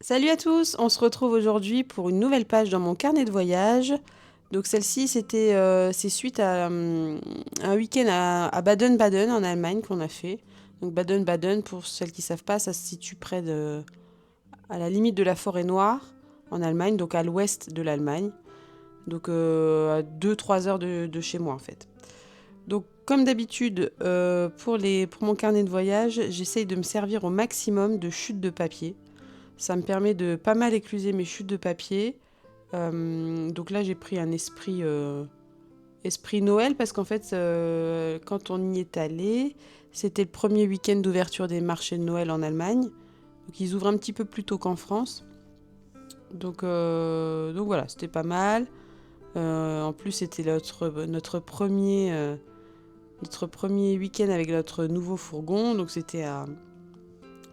Salut à tous, on se retrouve aujourd'hui pour une nouvelle page dans mon carnet de voyage. Donc celle-ci, c'est suite à un week-end à Baden-Baden en Allemagne qu'on a fait. Donc Baden-Baden, pour celles qui ne savent pas, ça se situe à la limite de la forêt noire en Allemagne, donc à l'ouest de l'Allemagne. Donc à 2-3 heures de chez moi en fait. Donc comme d'habitude, pour mon carnet de voyage, j'essaye de me servir au maximum de chutes de papier. Ça me permet de pas mal écluser mes chutes de papier. Donc là, j'ai pris un esprit Noël parce qu'en fait, quand on y est allé, c'était le premier week-end d'ouverture des marchés de Noël en Allemagne. Donc ils ouvrent un petit peu plus tôt qu'en France. Donc voilà, c'était pas mal. En plus, c'était notre premier week-end avec notre nouveau fourgon. Donc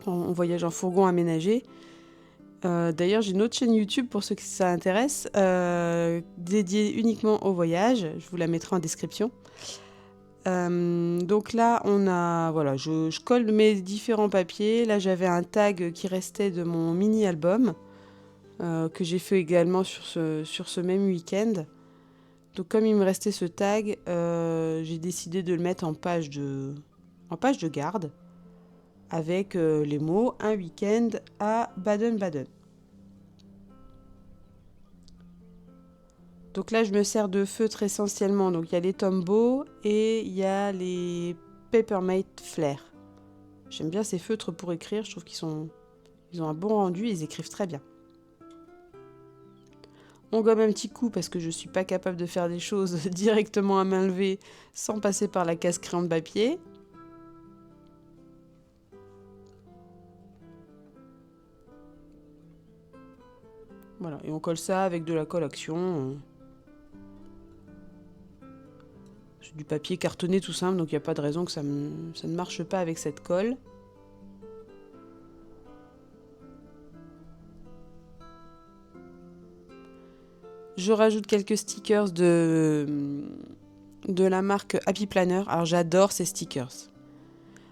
on voyage en fourgon aménagé. D'ailleurs, j'ai une autre chaîne YouTube pour ceux qui ça intéresse, dédiée uniquement au voyage. Je vous la mettrai en description. Donc là, voilà, je colle mes différents papiers. Là, j'avais un tag qui restait de mon mini-album que j'ai fait également sur ce même week-end. Donc comme il me restait ce tag, j'ai décidé de le mettre en page de garde avec les mots « Un week-end à Baden-Baden ». Donc là, je me sers de feutres essentiellement. Donc il y a les Tombow et il y a les Papermate Flair. J'aime bien ces feutres pour écrire. Je trouve ils ont un bon rendu. Ils écrivent très bien. On gomme un petit coup parce que je ne suis pas capable de faire des choses directement à main levée sans passer par la casse crayon de papier. Voilà, et on colle ça avec de la colle action. C'est du papier cartonné tout simple, donc il n'y a pas de raison que ça ne marche pas avec cette colle. Je rajoute quelques stickers de la marque Happy Planner. Alors j'adore ces stickers.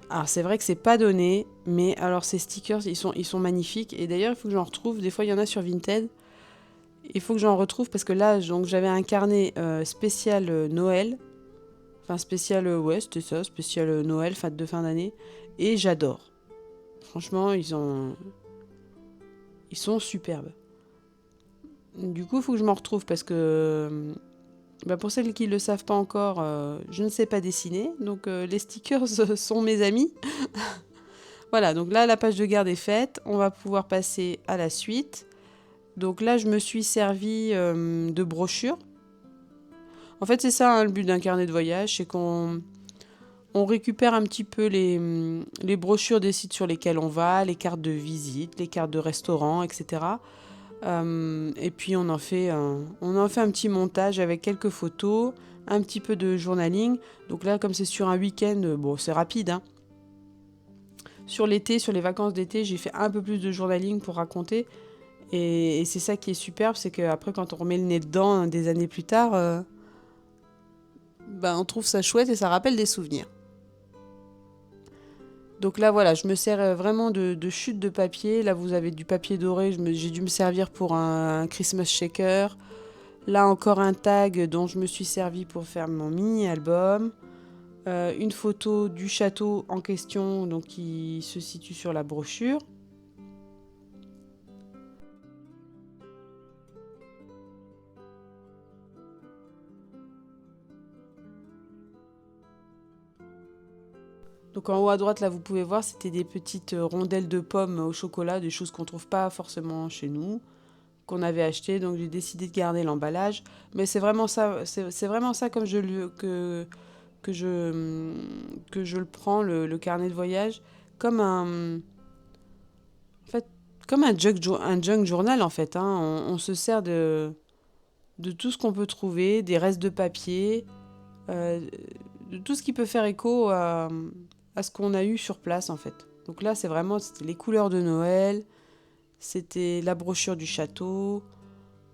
Alors c'est vrai que c'est pas donné, mais alors ces stickers ils sont magnifiques. Et d'ailleurs il faut que j'en retrouve. Des fois il y en a sur Vinted. Il faut que j'en retrouve parce que là donc j'avais un carnet spécial Noël. Enfin spécial ouais c'était ça, spécial Noël, fête de fin d'année. Et j'adore. Franchement ils sont superbes. Du coup il faut que je m'en retrouve parce que pour celles qui ne le savent pas encore, je ne sais pas dessiner, donc les stickers sont mes amis. Voilà, donc là la page de garde est faite, on va pouvoir passer à la suite. Donc là je me suis servi de brochures. En fait c'est ça hein, le but d'un carnet de voyage, c'est qu'on récupère un petit peu les brochures des sites sur lesquels on va, les cartes de visite, les cartes de restaurant, etc. Et puis on en fait un petit montage avec quelques photos, un petit peu de journaling. Donc là, comme c'est sur un week-end, bon, c'est rapide. Hein. Sur l'été, sur les vacances d'été, j'ai fait un peu plus de journaling pour raconter. Et c'est ça qui est superbe, c'est qu'après, quand on remet le nez dedans des années plus tard, on trouve ça chouette et ça rappelle des souvenirs. Donc là, voilà, je me sers vraiment de chute de papier. Là, vous avez du papier doré. J'ai dû me servir pour un Christmas shaker. Là encore un tag dont je me suis servi pour faire mon mini-album. Une photo du château en question donc qui se situe sur la brochure. Donc en haut à droite, là, vous pouvez voir, c'était des petites rondelles de pommes au chocolat, des choses qu'on ne trouve pas forcément chez nous, qu'on avait achetées. Donc j'ai décidé de garder l'emballage. Mais c'est vraiment ça, c'est vraiment ça comme que je le prends, le carnet de voyage, comme en fait, comme un junk journal en fait. Hein. On se sert de tout ce qu'on peut trouver, des restes de papier, euh, de tout ce qui peut faire écho à ce qu'on a eu sur place en fait. Donc là, c'était les couleurs de Noël, c'était la brochure du château,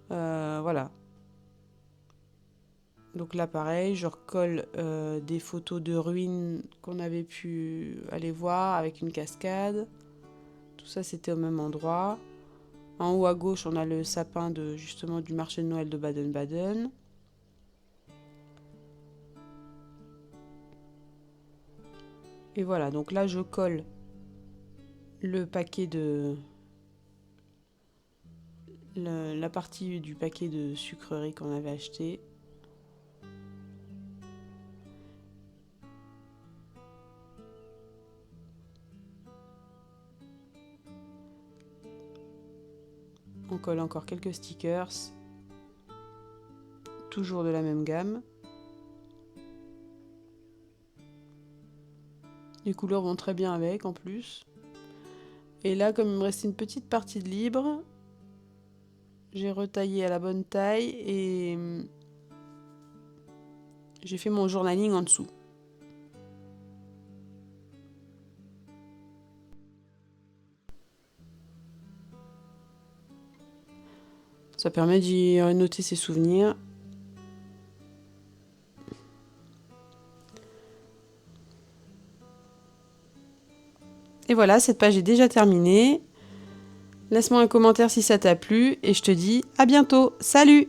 voilà. Donc là, pareil, je recolle des photos de ruines qu'on avait pu aller voir avec une cascade. Tout ça, c'était au même endroit. En haut à gauche, on a le sapin justement du marché de Noël de Baden-Baden. Et voilà, donc là je colle le paquet la partie du paquet de sucreries qu'on avait acheté. On colle encore quelques stickers, toujours de la même gamme. Les couleurs vont très bien avec en plus. Et là, comme il me reste une petite partie de libre, j'ai retaillé à la bonne taille et j'ai fait mon journaling en dessous. Ça permet d'y noter ses souvenirs. Et voilà, cette page est déjà terminée. Laisse-moi un commentaire si ça t'a plu et je te dis à bientôt. Salut!